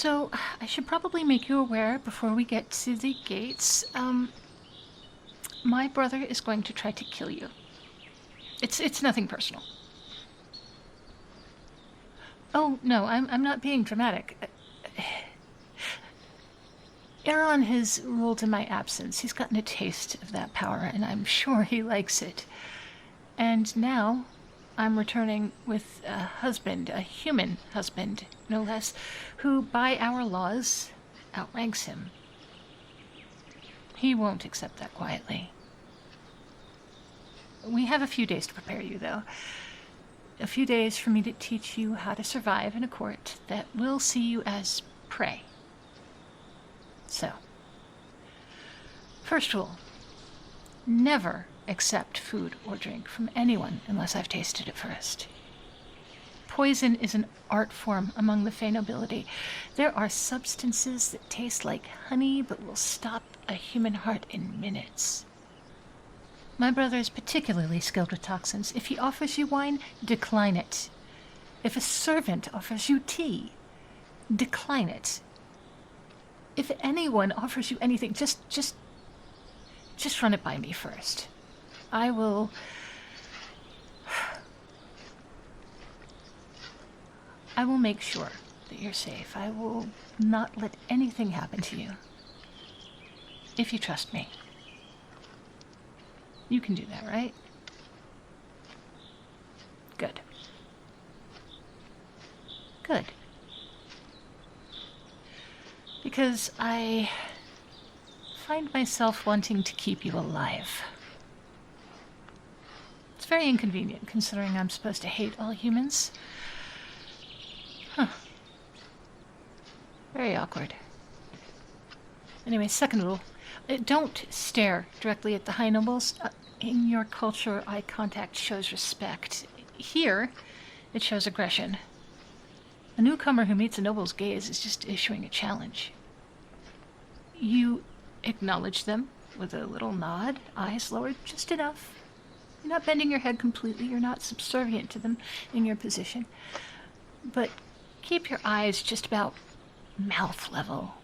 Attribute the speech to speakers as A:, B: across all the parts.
A: So, I should probably make you aware before we get to the gates. My brother is going to try to kill you. It's nothing personal. Oh, no, I'm not being dramatic. Aaron has ruled in my absence. He's gotten a taste of that power, and I'm sure he likes it. And now I'm returning with a husband, a human husband, no less, who, by our laws, outranks him. He won't accept that quietly. We have a few days to prepare you, though. A few days for me to teach you how to survive in a court that will see you as prey. So, first rule, never accept food or drink from anyone unless I've tasted it first. Poison is an art form among the Fey nobility. There are substances that taste like honey but will stop a human heart in minutes. My brother is particularly skilled with toxins. If he offers you wine, decline it. If a servant offers you tea, decline it. If anyone offers you anything, just run it by me first. I will make sure that you're safe. I will not let anything happen to you. If you trust me. You can do that, right? Good. Good. Because I find myself wanting to keep you alive. It's very inconvenient, considering I'm supposed to hate all humans. Huh. Very awkward. Anyway, second rule. Don't stare directly at the high nobles. In your culture, eye contact shows respect. Here, it shows aggression. A newcomer who meets a noble's gaze is just issuing a challenge. You acknowledge them with a little nod, eyes lowered just enough. You're not bending your head completely, you're not subservient to them in your position. But keep your eyes just about mouth level.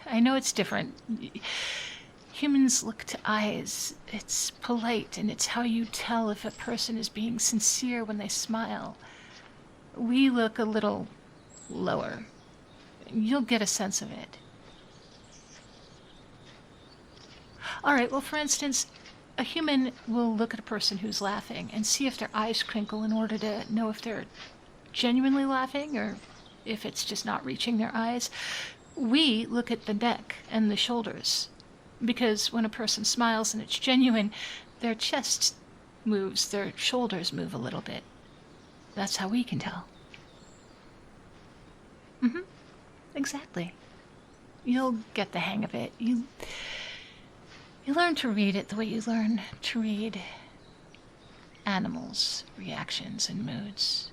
A: I know it's different. Humans look to eyes. It's polite, and it's how you tell if a person is being sincere when they smile. We look a little lower. You'll get a sense of it. All right, well, for instance, a human will look at a person who's laughing and see if their eyes crinkle in order to know if they're genuinely laughing or if it's just not reaching their eyes. We look at the neck and the shoulders, because when a person smiles and it's genuine, their chest moves, their shoulders move a little bit. That's how we can tell. Exactly. You'll get the hang of it. You learn to read it the way you learn to read animals' reactions and moods.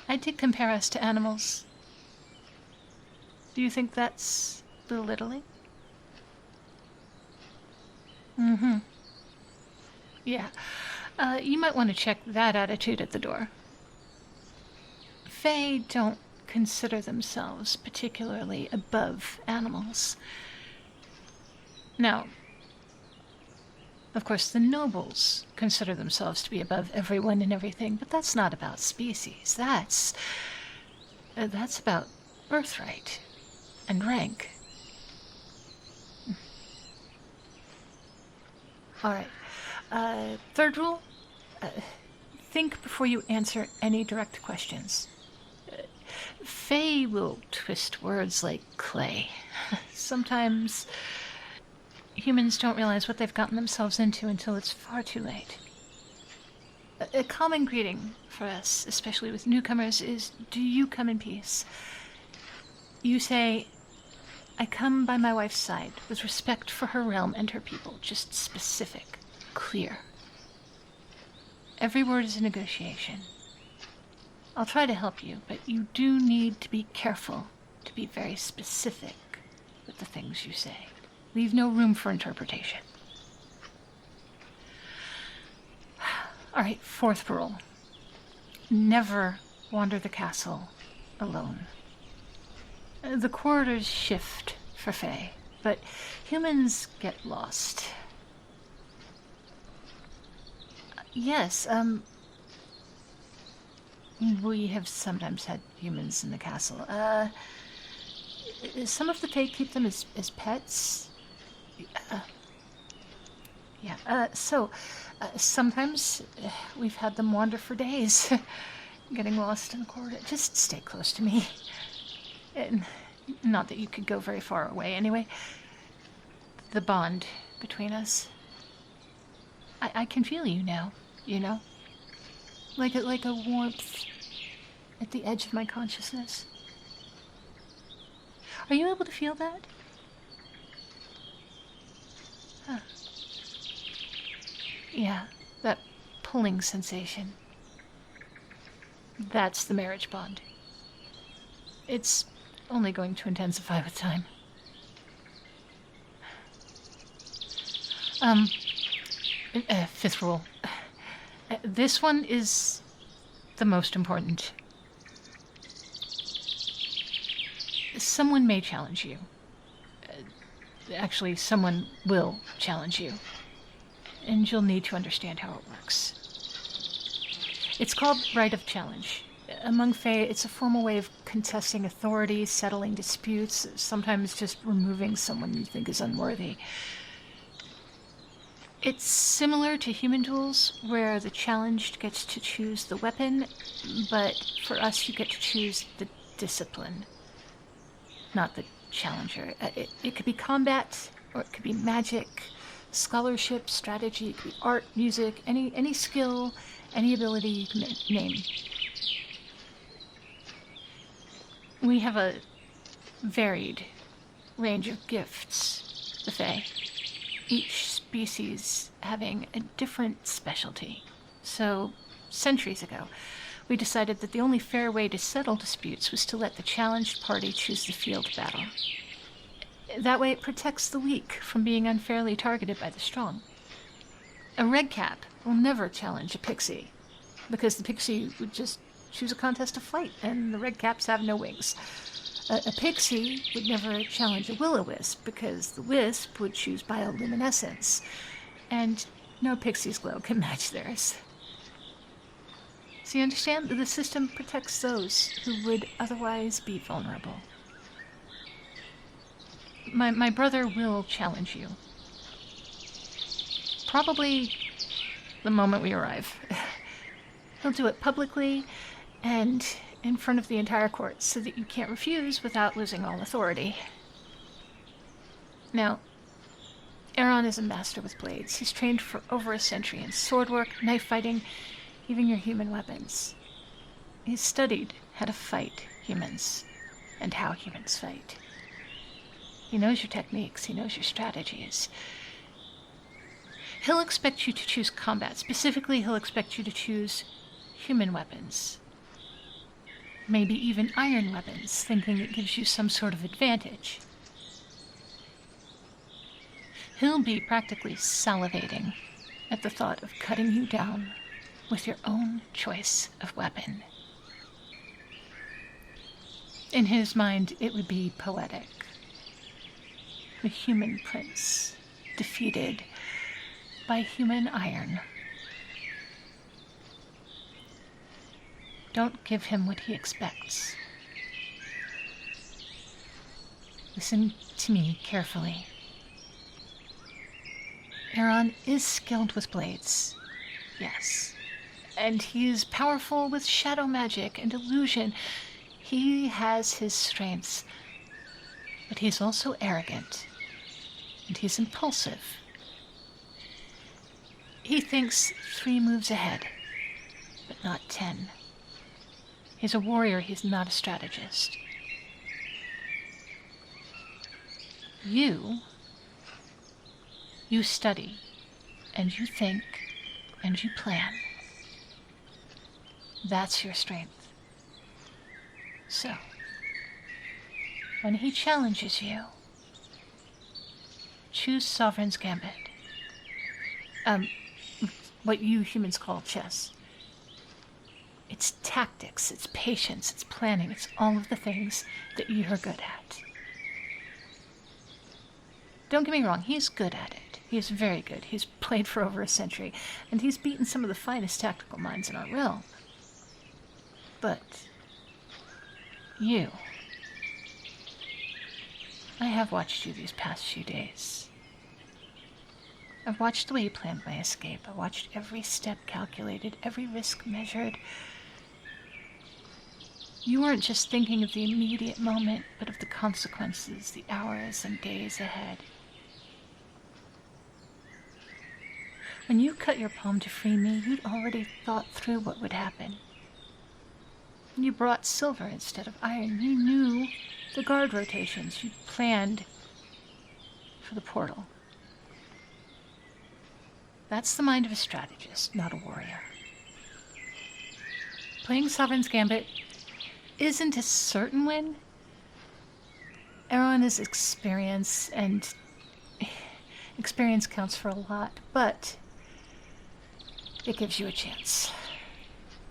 A: I did compare us to animals. Do you think that's belittling? Yeah. You might want to check that attitude at the door. Fae don't consider themselves particularly above animals. Now, of course, the nobles consider themselves to be above everyone and everything, but that's not about species. That's about birthright and rank. All right. Third rule, think before you answer any direct questions. Fae will twist words like clay. Sometimes humans don't realize what they've gotten themselves into until it's far too late. A common greeting for us, especially with newcomers, is, "Do you come in peace?" You say, "I come by my wife's side, with respect for her realm and her people," just specific, clear. Every word is a negotiation. I'll try to help you, but you do need to be careful to be very specific with the things you say. Leave no room for interpretation. All right, fourth rule. Never wander the castle alone. The corridors shift for Fae, but humans get lost. Yes, we have sometimes had humans in the castle. Some of the Fae keep them as pets. Sometimes we've had them wander for days, getting lost in the corridor. Just stay close to me. And not that you could go very far away anyway. The bond between us. I can feel you now, you know? Like a warmth at the edge of my consciousness. Are you able to feel that? Huh. Yeah, that pulling sensation. That's the marriage bond. It's only going to intensify with time. Fifth rule. This one is the most important. Someone may challenge you. Actually, someone will challenge you. And you'll need to understand how it works. It's called Right of Challenge. Among Fae, it's a formal way of contesting authority, settling disputes, sometimes just removing someone you think is unworthy. It's similar to human duels, where the challenged gets to choose the weapon, but for us you get to choose the discipline, not the challenger. It could be combat, or it could be magic, scholarship, strategy, it could be art, music, any skill, any ability you can name. We have a varied range of gifts, the Fae. Each species having a different specialty. So, centuries ago, we decided that the only fair way to settle disputes was to let the challenged party choose the field battle. That way it protects the weak from being unfairly targeted by the strong. A red cap will never challenge a pixie, because the pixie would just choose a contest to fight, and the red caps have no wings. A pixie would never challenge a will-o-wisp, because the wisp would choose bioluminescence, and no pixie's glow can match theirs. So you understand that the system protects those who would otherwise be vulnerable. My brother will challenge you. Probably the moment we arrive. He'll do it publicly and in front of the entire court so that you can't refuse without losing all authority. Now, Aaron is a master with blades. He's trained for over a century in sword work, knife fighting, even your human weapons. He's studied how to fight humans and how humans fight. He knows your techniques, he knows your strategies. He'll expect you to choose combat. Specifically, he'll expect you to choose human weapons. Maybe even iron weapons, thinking it gives you some sort of advantage. He'll be practically salivating at the thought of cutting you down with your own choice of weapon. In his mind, it would be poetic. The human prince, defeated by human iron. Don't give him what he expects. Listen to me carefully. Aaron is skilled with blades, yes. And he is powerful with shadow magic and illusion. He has his strengths, but he's also arrogant, and he's impulsive. He thinks 3 moves ahead, but not 10. He's a warrior, he's not a strategist. You study, and you think, and you plan. That's your strength. So, when he challenges you, choose Sovereign's Gambit. What you humans call chess. It's tactics, it's patience, it's planning, it's all of the things that you're good at. Don't get me wrong, he's good at it. He is very good. He's played for over a century, and he's beaten some of the finest tactical minds in our realm. But you, I have watched you these past few days. I've watched the way you planned my escape. I watched every step calculated, every risk measured. You weren't just thinking of the immediate moment, but of the consequences, the hours and days ahead. When you cut your palm to free me, you'd already thought through what would happen. You brought silver instead of iron. You knew the guard rotations. You planned for the portal. That's the mind of a strategist, not a warrior. Playing Sovereign's Gambit isn't a certain win. Everyone has experience, and experience counts for a lot, but it gives you a chance.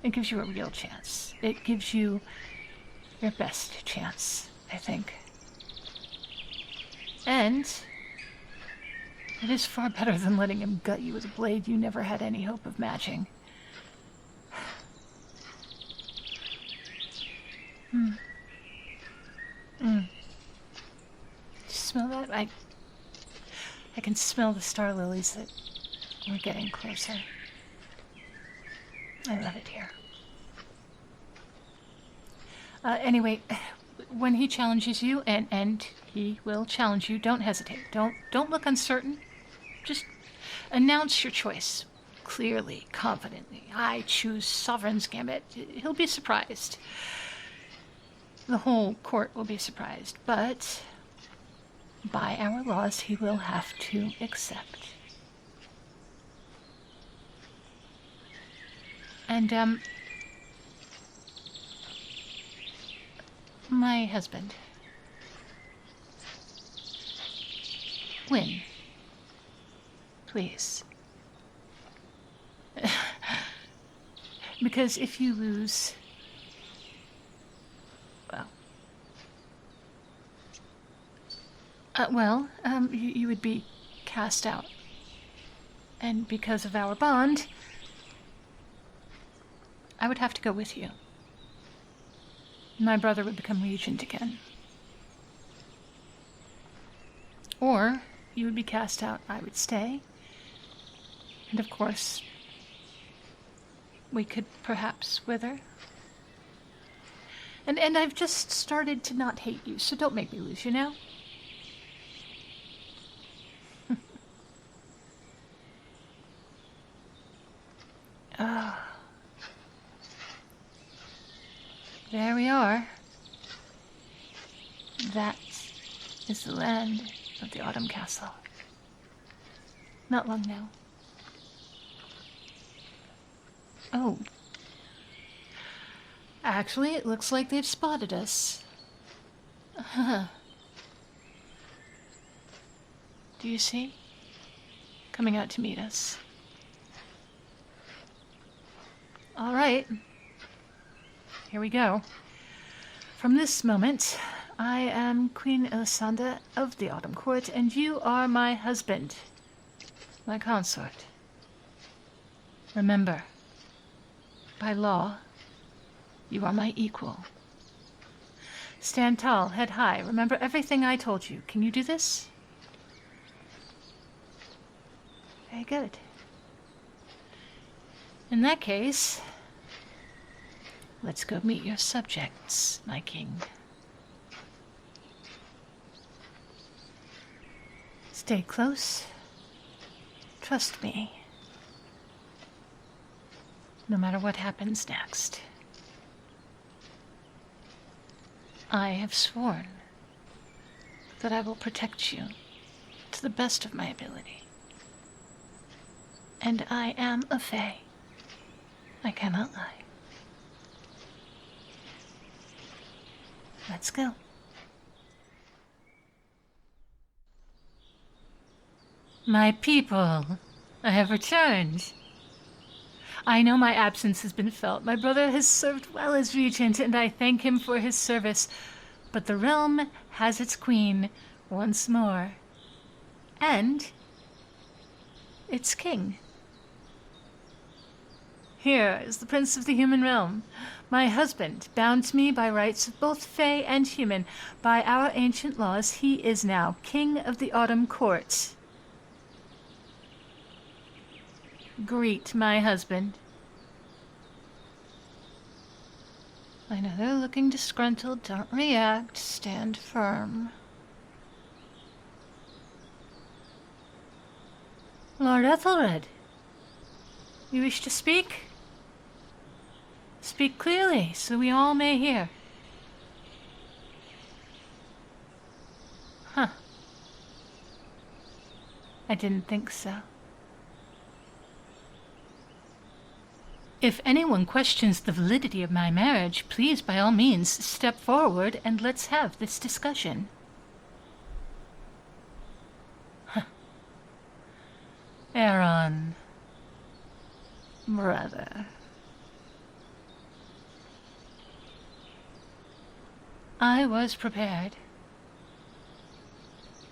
A: It gives you a real chance. It gives you your best chance, I think. And it is far better than letting him gut you with a blade you never had any hope of matching. Do you smell that? I can smell the star lilies that we're getting closer. I love it here. Anyway, when he challenges you, and he will challenge you, don't hesitate. Don't look uncertain. Just announce your choice clearly, confidently. I choose Sovereign's Gambit. He'll be surprised. The whole court will be surprised, but by our laws, he will have to accept. And, my husband. Win. Please. Because if you lose, you would be cast out. And because of our bond, I would have to go with you. My brother would become regent again. Or you would be cast out, I would stay. And of course, we could perhaps wither. And I've just started to not hate you, so don't make me lose you now. There we are. That is the land of the Autumn Castle. Not long now. Oh. Actually, it looks like they've spotted us. Do you see? Coming out to meet us. All right. Here we go. From this moment, I am Queen Elisanda of the Autumn Court, and you are my husband, my consort. Remember, by law, you are my equal. Stand tall, head high. Remember everything I told you. Can you do this? Very good. In that case, let's go meet your subjects, my king. Stay close. Trust me. No matter what happens next. I have sworn that I will protect you to the best of my ability. And I am a fae. I cannot lie. Let's go. My people, I have returned. I know my absence has been felt. My brother has served well as regent, and I thank him for his service. But the realm has its queen once more. And its king. Here is the prince of the human realm, my husband, bound to me by rights of both fey and human. By our ancient laws, he is now king of the autumn court. Greet my husband. I know they're looking disgruntled. Don't react. Stand firm. Lord Ethelred, you wish to speak? Speak clearly, so we all may hear. Huh. I didn't think so. If anyone questions the validity of my marriage, please, by all means, step forward and let's have this discussion. Huh. Aaron, brother. I was prepared.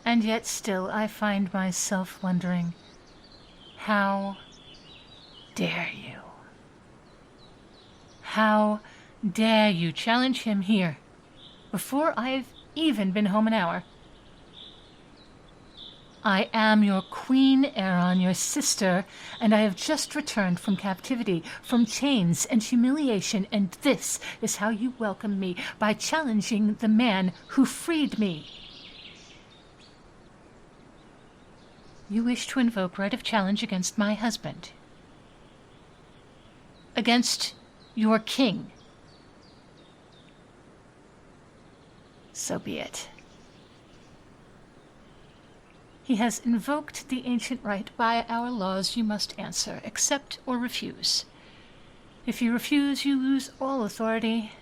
A: And yet still I find myself wondering, how dare you? How dare you challenge him here, before I've even been home an hour? I am your queen, Aaron, your sister, and I have just returned from captivity, from chains and humiliation, and this is how you welcome me, by challenging the man who freed me. You wish to invoke right of challenge against my husband. Against your king. So be it. He has invoked the ancient right. By our laws, you must answer, accept or refuse. If you refuse, you lose all authority.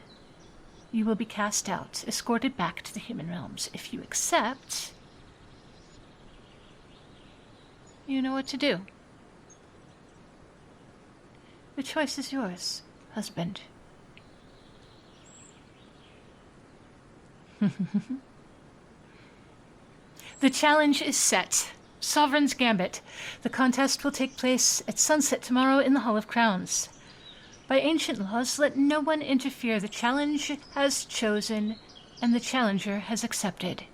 A: You will be cast out, escorted back to the human realms. If you accept, you know what to do. The choice is yours, husband. The challenge is set. Sovereign's Gambit. The contest will take place at sunset tomorrow in the Hall of Crowns. By ancient laws, let no one interfere. The challenge has chosen, and the challenger has accepted.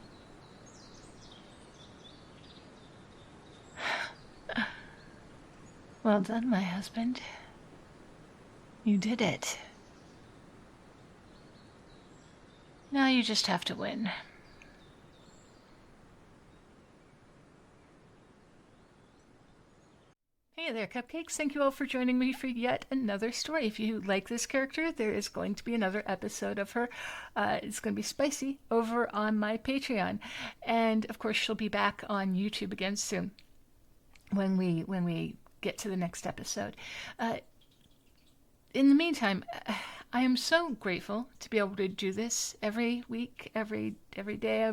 A: Well done, my husband. You did it. Now you just have to win. Hey there, Cupcakes. Thank you all for joining me for yet another story. If you like this character, there is going to be another episode of her. It's going to be spicy over on my Patreon. And, of course, she'll be back on YouTube again soon when we get to the next episode. In the meantime, I am so grateful to be able to do this every week, every day.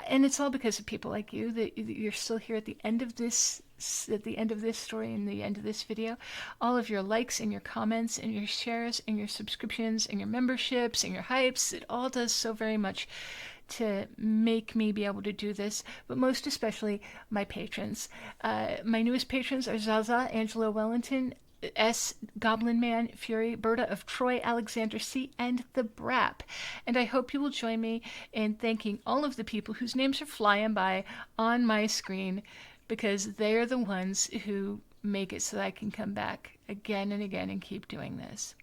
A: And it's all because of people like you that you're still here at the end of this story and the end of this video. All of your likes and your comments and your shares and your subscriptions and your memberships and your hypes, it all does so very much to make me be able to do this, but most especially my patrons. My newest patrons are Zaza, Angelo Wellington, S, Goblin Man, Fury, Berta of Troy, Alexander C, and the Brap. And I hope you will join me in thanking all of the people whose names are flying by on my screen, because they are the ones who make it so that I can come back again and again and keep doing this.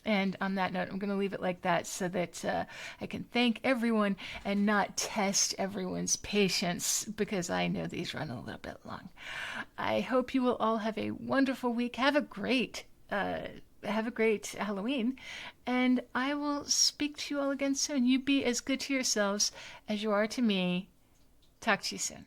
A: And on that note, I'm going to leave it like that so that I can thank everyone and not test everyone's patience, because I know these run a little bit long. I hope you will all have a wonderful week. Have a great Halloween, and I will speak to you all again soon. You be as good to yourselves as you are to me. Talk to you soon.